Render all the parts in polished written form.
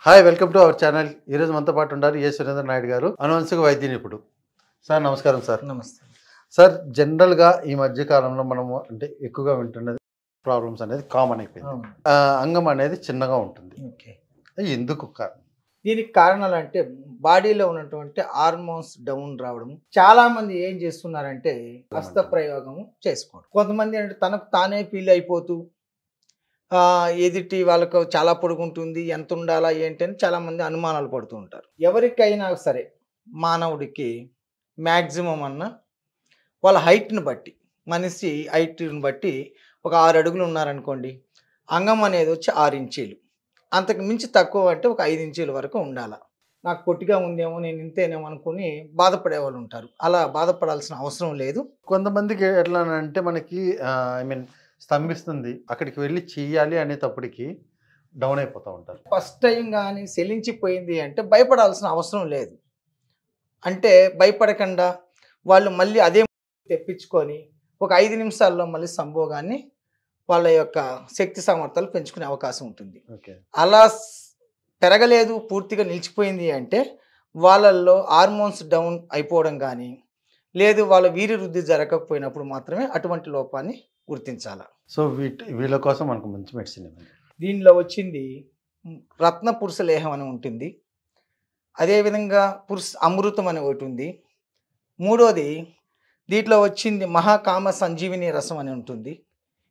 Hi welcome to our channel. ఈరోజు మనతో పాటు ఉన్నారు ఏ సురేంద్ర నాయుడు గారు, అనువంశిక వైద్య నిపుణుడు. సార్ నమస్కారం సార్. నమస్తే. సార్ జనరల్గా ఈ మధ్య కాలంలో మనము అంటే ఎక్కువగా వింటున్నది ప్రాబ్లమ్స్ అనేది కామన్ అయిపోయింది. అవును. అంగం అనేది చిన్నగా ఉంటుంది. ఓకే. అది ఎందుకు కారణం? దీనికి కారణాలు అంటే బాడీలో ఉన్నటువంటి హార్మోన్స్ డౌన్ రావడం. చాలా మంది ఏం చేస్తున్నారంటే హస్త ప్రయోగం చేసుకోవడం. కొంతమంది అంటే తనకు తానే ఫీల్ అయిపోతూ ఎదుటి వాళ్ళకు చాలా పొడుగుంటుంది, ఎంత ఉండాలా ఏంటి అని చాలామంది అనుమానాలు పడుతూ ఉంటారు. ఎవరికైనా సరే మానవుడికి మ్యాక్సిమం వాళ్ళ హైట్ని బట్టి, మనిషి హైట్ని బట్టి ఒక 6 అడుగులు ఉన్నారనుకోండి, అంగం అనేది వచ్చి 6 ఇంచీలు. అంతకు మించి తక్కువ అంటే ఒక 5 ఇంచీల వరకు ఉండాలి. నాకు పొట్టిగా ఉందేమో, నేను ఇంతేనేమో అనుకుని బాధపడే వాళ్ళు ఉంటారు. అలా బాధపడాల్సిన అవసరం లేదు. కొంతమందికి ఎట్లా అంటే మనకి స్తంభిస్తుంది, అక్కడికి వెళ్ళి చెయ్యాలి అనేటప్పటికి డౌన్ అయిపోతూ ఉంటారు. ఫస్ట్ టైం కానీ సెలించిపోయింది అంటే భయపడాల్సిన అవసరం లేదు. అంటే భయపడకుండా వాళ్ళు మళ్ళీ అదే తెప్పించుకొని ఒక 5 నిమిషాల్లో మళ్ళీ సంభోగాన్ని వాళ్ళ యొక్క శక్తి సామర్థ్యాలు పెంచుకునే అవకాశం ఉంటుంది. అలా పెరగలేదు, పూర్తిగా నిలిచిపోయింది అంటే వాళ్ళల్లో హార్మోన్స్ డౌన్ అయిపోవడం కానీ, లేదు వాళ్ళ వీర్య వృద్ధి జరగకపోయినప్పుడు మాత్రమే అటువంటి లోపాన్ని గుర్తించాలి. సో వీళ్ళ కోసం మనకు మంచి మెడిసిన్ ఇవ్వండి. దీనిలో వచ్చింది రత్న పురుష లేహం అని ఉంటుంది. అదేవిధంగా అమృతం అని ఒకటి ఉంది. మూడోది దీంట్లో వచ్చింది మహాకామ సంజీవిని రసం అని ఉంటుంది.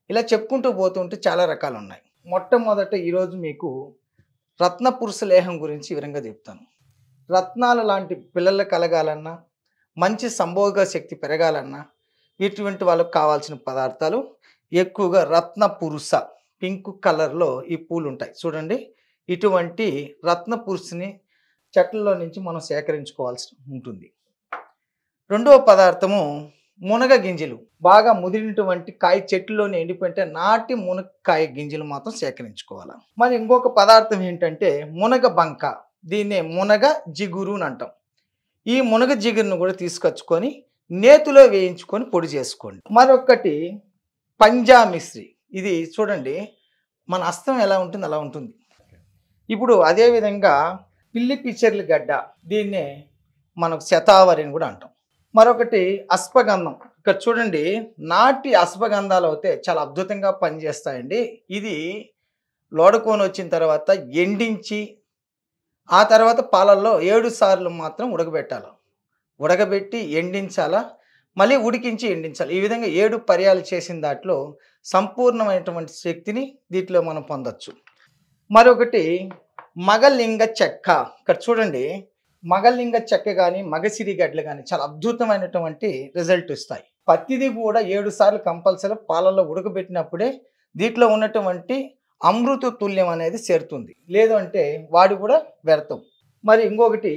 ఇలా చెప్పుకుంటూ పోతుంటే చాలా రకాలు ఉన్నాయి. మొట్టమొదట ఈరోజు మీకు రత్న పురుష లేహం గురించి వివరంగా చెప్తాను. రత్నాలు లాంటి పిల్లలు కలగాలన్నా, మంచి సంభోగ శక్తి పెరగాలన్నా ఇటువంటి వాళ్ళకు కావాల్సిన పదార్థాలు ఎక్కువగా రత్న పురుష పింక్ కలర్లో ఈ పూలు ఉంటాయి చూడండి. ఇటువంటి రత్న పురుషని చెట్లలో నుంచి మనం సేకరించుకోవాల్సి ఉంటుంది. రెండవ పదార్థము మునగ గింజలు. బాగా ముదిరినటువంటి కాయ చెట్టులోనే ఎండిపోయింటే నాటి మునక్కాయ గింజలు మాత్రం సేకరించుకోవాలి. మరి ఇంకొక పదార్థం ఏంటంటే మునగ బంక. దీన్నే మునగ జిగురు అని అంటాం. ఈ మునగ జిగురును కూడా తీసుకొచ్చుకొని నేతిలో వేయించుకొని పొడి చేసుకోండి. మరొకటి పంజా మిశ్రి. ఇది చూడండి, మన హస్తం ఎలా ఉంటుంది అలా ఉంటుంది. ఇప్పుడు అదేవిధంగా పిల్లి పిచ్చర్ల గడ్డ, దీన్నే మనకు శతావరి అని కూడా అంటాం. మరొకటి అశ్వగంధం. ఇక్కడ చూడండి, నాటి అశ్వగంధాలు అయితే చాలా అద్భుతంగా పనిచేస్తాయండి. ఇది లోడుకొని వచ్చిన తర్వాత ఎండించి ఆ తర్వాత పాలల్లో 7 సార్లు మాత్రం ఉడకబెట్టాలి. ఉడకబెట్టి ఎండించాలా, మళ్ళీ ఉడికించి ఎండించాలి. ఈ విధంగా 7 పర్యాలు చేసిన దాంట్లో సంపూర్ణమైనటువంటి శక్తిని దీంట్లో మనం పొందొచ్చు. మరొకటి మగలింగ చెక్క. ఇక్కడ చూడండి, మగలింగ చెక్క కానీ మగసిరి గడ్డలు కానీ చాలా అద్భుతమైనటువంటి రిజల్ట్ ఇస్తాయి. ప్రతిదీ కూడా 7 సార్లు కంపల్సరీ పాలల్లో ఉడకబెట్టినప్పుడే దీంట్లో ఉన్నటువంటి అమృత తుల్యం అనేది చేరుతుంది. లేదు అంటే వాడి కూడా వ్యర్థం. మరి ఇంకొకటి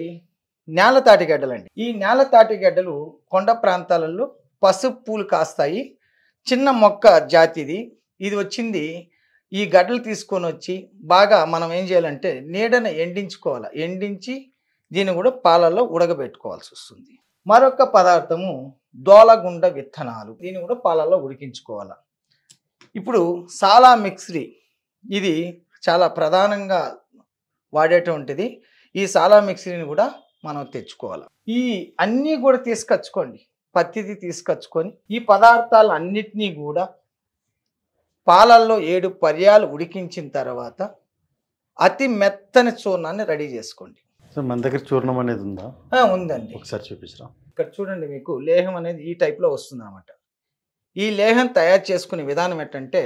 నేల తాటిగడ్డలండి. ఈ నేల తాటిగడ్డలు కొండ ప్రాంతాలలో పసుపు పూలు కాస్తాయి. చిన్న మొక్క జాతిది. ఇది వచ్చింది. ఈ గడ్డలు తీసుకొని వచ్చి బాగా మనం ఏం చేయాలంటే నీడను ఎండించుకోవాలి. ఎండించి దీన్ని కూడా పాలల్లో ఉడకబెట్టుకోవాల్సి వస్తుంది. మరొక పదార్థము దోలగుండ విత్తనాలు. దీన్ని కూడా పాలల్లో ఉడికించుకోవాలి. ఇప్పుడు సాలా మిక్స్రీ, ఇది చాలా ప్రధానంగా వాడేటువంటిది. ఈ సాలా మిక్స్రీని కూడా మనం తెచ్చుకోవాలి. ఈ అన్నీ కూడా తీసుకొచ్చుకోండి. పత్తిది తీసుకొచ్చుకొని ఈ పదార్థాలు అన్నిటినీ కూడా పాలల్లో 7 పర్యాలు ఉడికించిన తర్వాత అతి మెత్తని చూర్ణాన్ని రెడీ చేసుకోండి. సో మన దగ్గర చూర్ణం అనేది ఉందా? ఉందండి, ఒకసారి చూపించరా. ఇక్కడ చూడండి, మీకు లేహం అనేది ఈ టైప్లో వస్తుంది అన్నమాట. ఈ లేహం తయారు చేసుకునే విధానం ఏంటంటే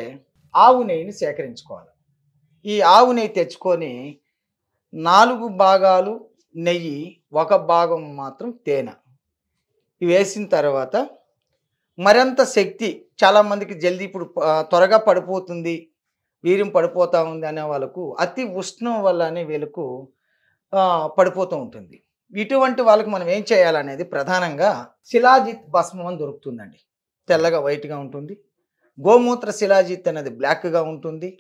ఆవు నెయ్యిని సేకరించుకోవాలి. ఈ ఆవు నెయ్యి తెచ్చుకొని 4 భాగాలు నెయ్యి, 1 భాగం మాత్రం తేనె ఇవి వేసిన తర్వాత మరింత శక్తి. చాలామందికి జల్దీ ఇప్పుడు త్వరగా పడిపోతుంది, వీర్యం పడిపోతూ ఉంది అనే వాళ్ళకు అతి ఉష్ణం వల్లనే వీళ్ళకు పడిపోతూ ఉంటుంది. ఇటువంటి వాళ్ళకి మనం ఏం చేయాలనేది ప్రధానంగా శిలాజిత్ భస్మం అని దొరుకుతుందండి. తెల్లగా వైట్గా ఉంటుంది. గోమూత్ర శిలాజిత్ అనేది బ్లాక్గా ఉంటుంది.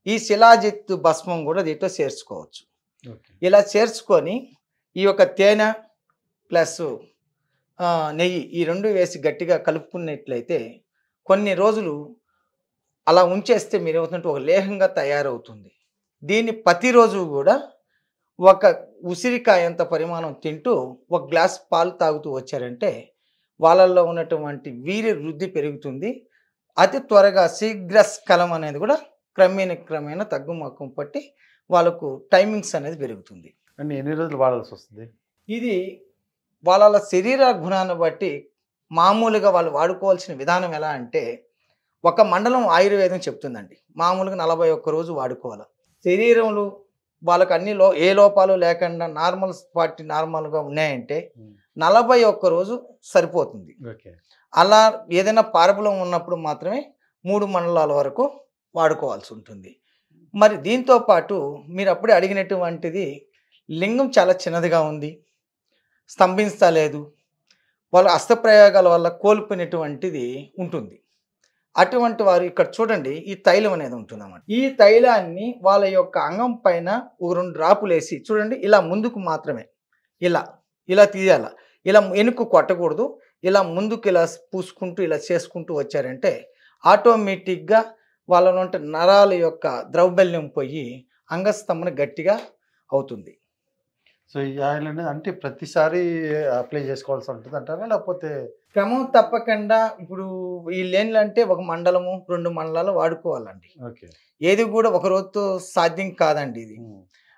ఈ శిలాజిత్ భస్మం కూడా దీంట్లో చేర్చుకోవచ్చు. ఇలా చేర్చుకొని ఈ యొక్క తేనె ప్లస్ నెయ్యి ఈ 2 వేసి గట్టిగా కలుపుకున్నట్లయితే కొన్ని రోజులు అలా ఉంచేస్తే మీరు ఏమవుతుందంటే ఒక లేహంగా తయారవుతుంది. దీన్ని ప్రతిరోజు కూడా ఒక ఉసిరికాయంత పరిమాణం తింటూ ఒక గ్లాస్ పాలు తాగుతూ వచ్చారంటే వాళ్ళల్లో ఉన్నటువంటి వీర్య వృద్ధి పెరుగుతుంది. అతి త్వరగా శీఘ్రస్ఖలం అనేది కూడా క్రమేణా తగ్గుముఖం పట్టి వాళ్ళకు టైమింగ్స్ అనేది పెరుగుతుంది. అండ్ ఎన్ని రోజులు వాడాల్సి వస్తుంది? ఇది వాళ్ళ శరీర గుణాన్ని బట్టి మామూలుగా వాళ్ళు వాడుకోవాల్సిన విధానం ఎలా అంటే ఒక మండలం ఆయుర్వేదం చెప్తుందండి. మామూలుగా 41 రోజు వాడుకోవాలి. శరీరంలో వాళ్ళకి ఏ లోపాలు లేకుండా నార్మల్గా ఉన్నాయంటే 41 రోజు సరిపోతుంది. ఓకే. అలా ఏదైనా ప్రాబ్లం ఉన్నప్పుడు మాత్రమే 3 మండలాల వరకు వాడుకోవాల్సి ఉంటుంది. మరి దీంతో పాటు మీరు అప్పుడే అడిగినటువంటిది లింగం చాలా చిన్నదిగా ఉంది, స్తంభించలేదు, వాళ్ళ హస్తప్రయోగాల వల్ల కోల్పోయినటువంటిది ఉంటుంది. అటువంటి వారు ఇక్కడ చూడండి, ఈ తైలం అనేది ఉంటుంది అన్నమాట. ఈ తైలాన్ని వాళ్ళ యొక్క అంగం పైన ఒక 2 డ్రాపులు వేసి చూడండి, ఇలా ముందుకు మాత్రమే ఇలా తీయాల, ఇలా వెనుక కొట్టకూడదు. ఇలా ముందుకు ఇలా పూసుకుంటూ ఇలా చేసుకుంటూ వచ్చారంటే ఆటోమేటిక్గా వాళ్ళలో ఉంటే నరాల యొక్క ద్రౌబల్యం పోయి అంగస్తంభన గట్టిగా అవుతుంది. సో ఈ ఆయిల్ అనేది అంటే ప్రతిసారి అప్లై చేసుకోవాల్సి ఉంటుంది అంటారా, లేకపోతే క్రమం తప్పకుండా ఇప్పుడు వీళ్ళేంటంటే ఒక మండలము 2 మండలాలు వాడుకోవాలండి. ఓకే. ఏది కూడా ఒక రోజుతో సాధ్యం కాదండి ఇది.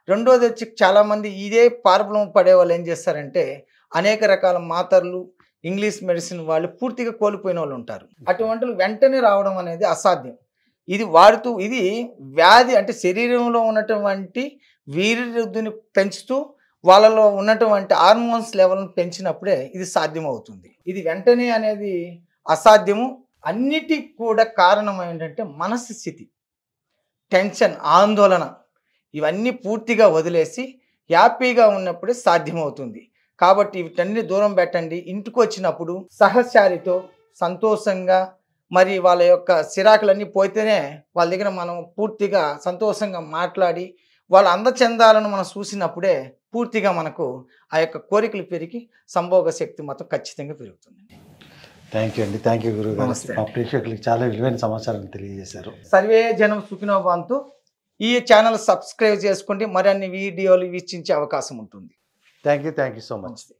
రెండోది వచ్చి చాలామంది ఇదే ప్రాబ్లం పడే వాళ్ళు ఏం చేస్తారంటే అనేక రకాల మాత్రలు ఇంగ్లీష్ మెడిసిన్ వాళ్ళు పూర్తిగా కోల్పోయిన వాళ్ళు ఉంటారు. అటువంటి వెంటనే రావడం అనేది అసాధ్యం. ఇది వాడుతూ ఇది వ్యాధి అంటే శరీరంలో ఉన్నటువంటి వీర్యవృద్ధిని పెంచుతూ వాళ్ళలో ఉన్నటువంటి హార్మోన్స్ లెవెల్ని పెంచినప్పుడే ఇది సాధ్యమవుతుంది. ఇది వెంటనే అనేది అసాధ్యము. అన్నిటికి కూడా కారణం ఏంటంటే మనసు స్థితి, టెన్షన్, ఆందోళన ఇవన్నీ పూర్తిగా వదిలేసి హ్యాపీగా ఉన్నప్పుడే సాధ్యమవుతుంది. కాబట్టి వీటన్ని దూరం పెట్టండి. ఇంటికి వచ్చినప్పుడు సహచారితో సంతోషంగా మరి వాళ్ళ యొక్క సిరాకులన్నీ పోతేనే వాళ్ళ దగ్గర మనం పూర్తిగా సంతోషంగా మాట్లాడి వాళ్ళ అందచందాలను మనం చూసినప్పుడే పూర్తిగా మనకు ఆ యొక్క కోరికలు పెరిగి సంభోగ శక్తి మాత్రం ఖచ్చితంగా పెరుగుతుందండి. థ్యాంక్ యూ అండి. థ్యాంక్ యూ గురువు గారు. నమస్తే. మా ప్రేక్షకులకు చాలా విలువైన సమాచారం తెలియజేశారు. సర్వే జనం సుఖినో భవంతు. ఈ ఛానల్ సబ్స్క్రైబ్ చేసుకోండి, మరిన్ని వీడియోలు వీక్షించే అవకాశం ఉంటుంది. Thank you so much. నమస్తే.